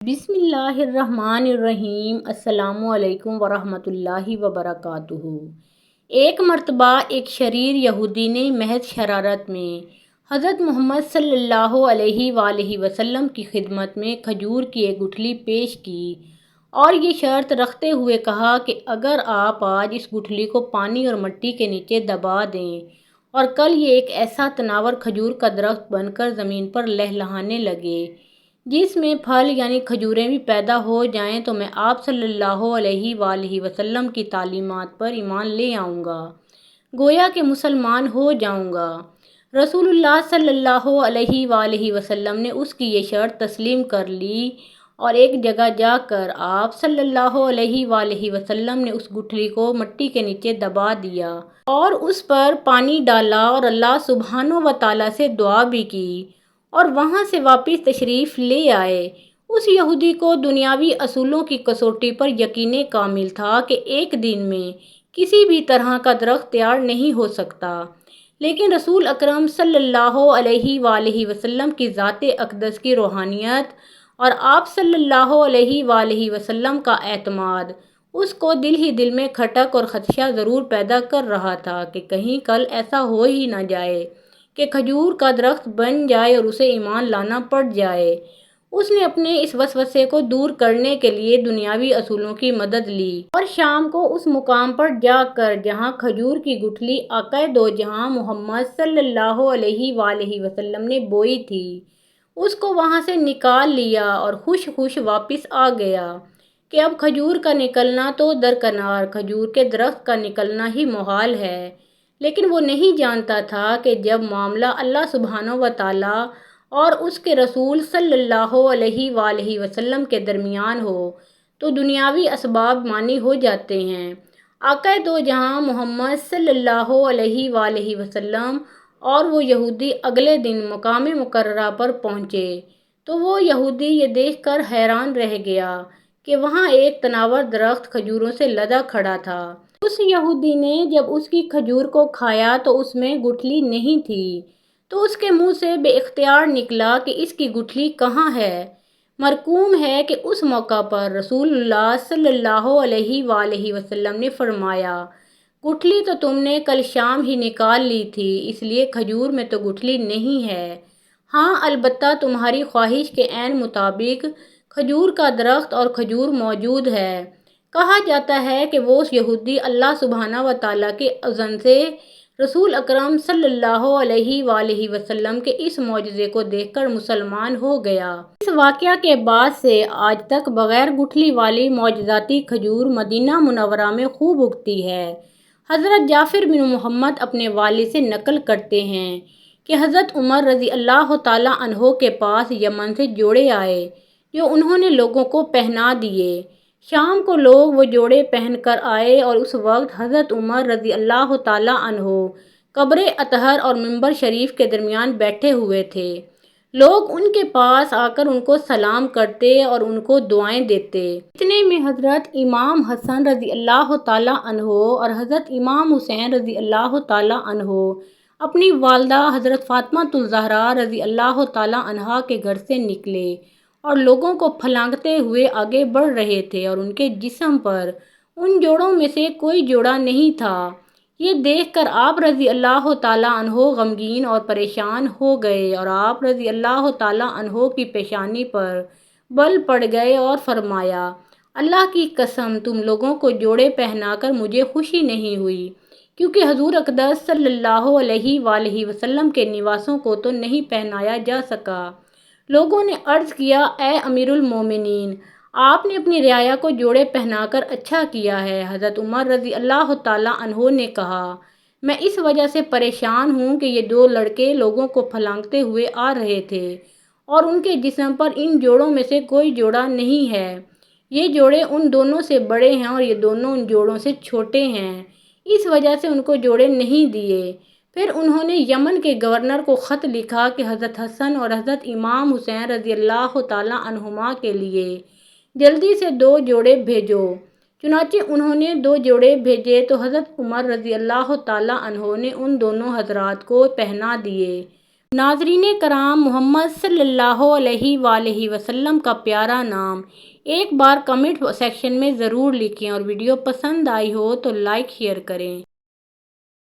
بسم اللہ الرحمن الرحیم۔ السلام علیکم ورحمۃ اللہ وبرکاتہ۔ ایک مرتبہ ایک شریر یہودی نے محض شرارت میں حضرت محمد صلی اللہ علیہ وآلہ وسلم کی خدمت میں کھجور کی ایک گٹھلی پیش کی اور یہ شرط رکھتے ہوئے کہا کہ اگر آپ آج اس گٹھلی کو پانی اور مٹی کے نیچے دبا دیں اور کل یہ ایک ایسا تناور کھجور کا درخت بن کر زمین پر لہلہانے لگے جس میں پھل یعنی کھجوریں بھی پیدا ہو جائیں تو میں آپ صلی اللہ علیہ وآلہ وسلم کی تعلیمات پر ایمان لے آؤں گا، گویا کہ مسلمان ہو جاؤں گا۔ رسول اللہ صلی اللہ علیہ وآلہ وسلم نے اس کی یہ شرط تسلیم کر لی اور ایک جگہ جا کر آپ صلی اللہ علیہ وآلہ وسلم نے اس گٹھلی کو مٹی کے نیچے دبا دیا اور اس پر پانی ڈالا اور اللہ سبحانہ و تعالیٰ سے دعا بھی کی اور وہاں سے واپس تشریف لے آئے۔ اس یہودی کو دنیاوی اصولوں کی کسوٹی پر یقین کامل تھا کہ ایک دن میں کسی بھی طرح کا درخت تیار نہیں ہو سکتا، لیکن رسول اکرم صلی اللہ علیہ وآلہ وسلم کی ذات اقدس کی روحانیت اور آپ صلی اللہ علیہ وآلہ وسلم کا اعتماد اس کو دل ہی دل میں کھٹک اور خدشہ ضرور پیدا کر رہا تھا کہ کہیں کل ایسا ہو ہی نہ جائے کہ کھجور کا درخت بن جائے اور اسے ایمان لانا پڑ جائے۔ اس نے اپنے اس وسوسے کو دور کرنے کے لیے دنیاوی اصولوں کی مدد لی اور شام کو اس مقام پر جا کر جہاں کھجور کی گٹھلی آقائے دو جہاں محمد صلی اللہ علیہ وآلہ وسلم نے بوئی تھی، اس کو وہاں سے نکال لیا اور خوش خوش واپس آ گیا کہ اب کھجور کا نکلنا تو درکنار، کھجور کے درخت کا نکلنا ہی محال ہے، لیکن وہ نہیں جانتا تھا کہ جب معاملہ اللہ سبحانہ و تعالیٰ اور اس کے رسول صلی اللہ علیہ وآلہ وسلم کے درمیان ہو تو دنیاوی اسباب مانی ہو جاتے ہیں۔ آقائے دو جہاں محمد صلی اللہ علیہ وآلہ وسلم اور وہ یہودی اگلے دن مقام مقررہ پر پہنچے تو وہ یہودی یہ دیکھ کر حیران رہ گیا کہ وہاں ایک تناور درخت کھجوروں سے لدا کھڑا تھا۔ اس یہودی نے جب اس کی کھجور کو کھایا تو اس میں گٹھلی نہیں تھی، تو اس کے منہ سے بے اختیار نکلا کہ اس کی گٹھلی کہاں ہے۔ مرقوم ہے کہ اس موقع پر رسول اللہ صلی اللہ علیہ وآلہ وسلم نے فرمایا، گٹھلی تو تم نے کل شام ہی نکال لی تھی، اس لیے کھجور میں تو گٹھلی نہیں ہے، ہاں البتہ تمہاری خواہش کے عین مطابق کھجور کا درخت اور کھجور موجود ہے۔ کہا جاتا ہے کہ وہ یہودی اللہ سبحانہ و تعالیٰ کے اذن سے رسول اکرم صلی اللہ علیہ وآلہ وسلم کے اس معجزے کو دیکھ کر مسلمان ہو گیا۔ اس واقعہ کے بعد سے آج تک بغیر گٹھلی والی معجزاتی کھجور مدینہ منورہ میں خوب اگتی ہے۔ حضرت جعفر بن محمد اپنے والد سے نقل کرتے ہیں کہ حضرت عمر رضی اللہ تعالیٰ عنہ کے پاس یمن سے جوڑے آئے جو انہوں نے لوگوں کو پہنا دیے۔ شام کو لوگ وہ جوڑے پہن کر آئے اور اس وقت حضرت عمر رضی اللہ تعالیٰ عنہ قبر اطہر اور منبر شریف کے درمیان بیٹھے ہوئے تھے۔ لوگ ان کے پاس آ کر ان کو سلام کرتے اور ان کو دعائیں دیتے۔ اتنے میں حضرت امام حسن رضی اللہ تعالیٰ عنہ اور حضرت امام حسین رضی اللہ تعالیٰ عنہ اپنی والدہ حضرت فاطمۃ الزہرا رضی اللہ تعالیٰ عنہا کے گھر سے نکلے اور لوگوں کو پھلانگتے ہوئے آگے بڑھ رہے تھے اور ان کے جسم پر ان جوڑوں میں سے کوئی جوڑا نہیں تھا۔ یہ دیکھ کر آپ رضی اللہ تعالیٰ عنہ غمگین اور پریشان ہو گئے اور آپ رضی اللہ تعالیٰ عنہ کی پیشانی پر بل پڑ گئے اور فرمایا، اللہ کی قسم تم لوگوں کو جوڑے پہنا کر مجھے خوشی نہیں ہوئی، کیونکہ حضور اقدس صلی اللہ علیہ وآلہ وسلم کے نواسوں کو تو نہیں پہنایا جا سکا۔ لوگوں نے عرض کیا، اے امیر المومنین، آپ نے اپنی رعایا کو جوڑے پہنا کر اچھا کیا ہے۔ حضرت عمر رضی اللہ تعالیٰ عنہ نے کہا، میں اس وجہ سے پریشان ہوں کہ یہ دو لڑکے لوگوں کو پھلانگتے ہوئے آ رہے تھے اور ان کے جسم پر ان جوڑوں میں سے کوئی جوڑا نہیں ہے، یہ جوڑے ان دونوں سے بڑے ہیں اور یہ دونوں ان جوڑوں سے چھوٹے ہیں، اس وجہ سے ان کو جوڑے نہیں دیے۔ پھر انہوں نے یمن کے گورنر کو خط لکھا کہ حضرت حسن اور حضرت امام حسین رضی اللہ تعالیٰ عنہما کے لیے جلدی سے 2 جوڑے بھیجو۔ چنانچہ انہوں نے 2 جوڑے بھیجے تو حضرت عمر رضی اللہ تعالیٰ عنہ نے ان دونوں حضرات کو پہنا دیے۔ ناظرین کرام، محمد صلی اللہ علیہ وآلہ وسلم کا پیارا نام ایک بار کمنٹ سیکشن میں ضرور لکھیں، اور ویڈیو پسند آئی ہو تو لائک شیئر کریں۔